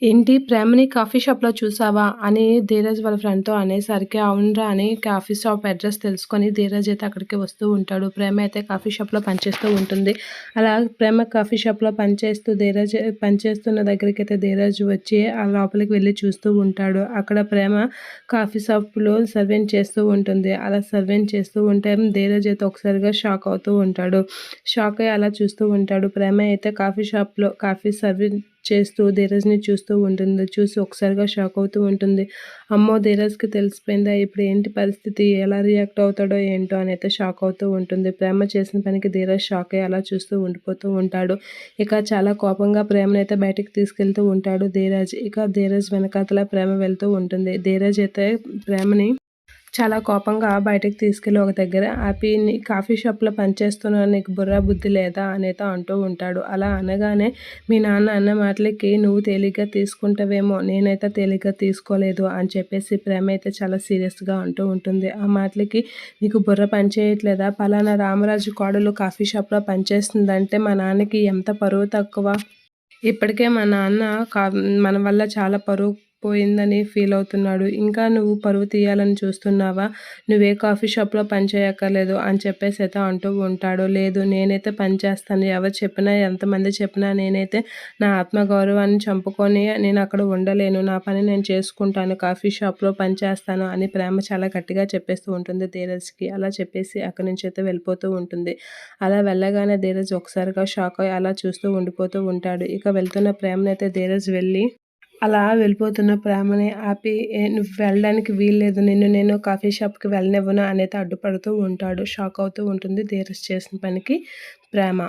ఏంటి ప్రేమని కాఫీ షాప్‌లో చూసావా? అని ధీరజ్ వాళ్ళ ఫ్రెండ్‌తో అనేసరికి, అవునురా అని కాఫీ షాప్ అడ్రెస్ తెలుసుకొని ధీరజ్ అయితే అక్కడికి వస్తూ ఉంటాడు. ప్రేమ అయితే కాఫీ షాప్‌లో పనిచేస్తూ ఉంటుంది. అలా ప్రేమ కాఫీ షాప్‌లో పనిచేస్తున్న దగ్గరికైతే ధీరజ్ వచ్చి ఆ లోపలికి వెళ్లి చూస్తూ ఉంటాడు. అక్కడ ప్రేమ కాఫీ షాప్‌లో సర్వింగ్ చేస్తూ ఉంటుంది. అలా సర్వింగ్ చేస్తూ ఉంటే ధీరజ్ అయితే ఒకసారిగా షాక్ అవుతూ ఉంటాడు. షాక్ అయ్యి అలా చూస్తూ ఉంటాడు. ప్రేమ అయితే కాఫీ షాప్‌లో కాఫీ సర్వింగ్ చేస్తూ ధీరజ్‌ని చూస్తూ ఉంటుంది. చూసి ఒకసారిగా షాక్ అవుతూ ఉంటుంది. అమ్మో! ధీరజ్‌కి తెలిసిపోయిందా? ఇప్పుడు ఏంటి పరిస్థితి? ఎలా రియాక్ట్ అవుతాడో ఏంటో అని అయితే షాక్ అవుతూ ఉంటుంది. ప్రేమ చేసిన పనికి ధీరజ్ షాక్ అయ్యి అలా చూస్తూ ఉండిపోతూ ఉంటాడు. ఇక చాలా కోపంగా ప్రేమనైతే బయటికి తీసుకెళ్తూ ఉంటాడు ధీరజ్. ఇక ధీరజ్ వెనకాతల ప్రేమ వెళ్తూ ఉంటుంది. ధీరజ్ అయితే ప్రేమని చాలా కోపంగా బయటకి తీసుకెళ్ళి ఒక దగ్గర ఆపి, కాఫీ షాప్‌లో పనిచేస్తున్నావు, నీకు బుర్ర బుద్ధి లేదా?" అనేదో అంటూ ఉంటాడు. అలా అనగానే, "మీ నాన్న అన్న మాటలకి నువ్వు తేలిగ్గా తీసుకుంటావేమో, నేనైతే తేలిగ్గా తీసుకోలేదు" అని చెప్పేసి ప్రేమ అయితే చాలా సీరియస్‌గా అంటూ ఉంటుంది. ఆ మాటలకి, "నీకు బుర్ర పని చేయట్లేదా? పలానా రామరాజు కోడలు కాఫీ షాప్‌లో పనిచేస్తుందంటే మా నాన్నకి ఎంత పరువు తక్కువ. ఇప్పటికే మా నాన్న కా మన వల్ల చాలా పరువు పోయిందని ఫీల్ అవుతున్నాడు. ఇంకా నువ్వు పరువు తీయాలని చూస్తున్నావా? నువ్వే కాఫీ షాప్‌లో పని చేయక్కర్లేదు" అని చెప్పేసి అయితే అంటూ ఉంటాడు. "లేదు, నేనైతే పని చేస్తాను. ఎవరు చెప్పినా, ఎంతమంది చెప్పినా నేనైతే నా ఆత్మగౌరవాన్ని చంపుకొని నేను అక్కడ ఉండలేను. నా పని నేను చేసుకుంటాను. కాఫీ షాప్‌లో పని చేస్తాను" అని ప్రేమ చాలా గట్టిగా చెప్పేస్తూ ఉంటుంది ధీరజ్‌కి. అలా చెప్పేసి అక్కడి నుంచి అయితే వెళ్ళిపోతూ ఉంటుంది. అలా వెళ్ళగానే ధీరజ్ ఒకసారిగా షాక్ అయ్యి అలా చూస్తూ ఉండిపోతూ ఉంటాడు. ఇక వెళ్తున్న ప్రేమనైతే ధీరజ్ అలా వెళ్ళిపోతున్న ప్రేమని ఆపి, నువ్వు వెళ్ళడానికి వీల్లేదు. నేను కాఫీ షాప్‌కి వెళ్ళనివ్వను" అనైతే అడ్డుపడుతూ ఉంటాడు. షాక్ అవుతూ ఉంటుంది ధీరజ్ చేసిన పనికి ప్రేమ.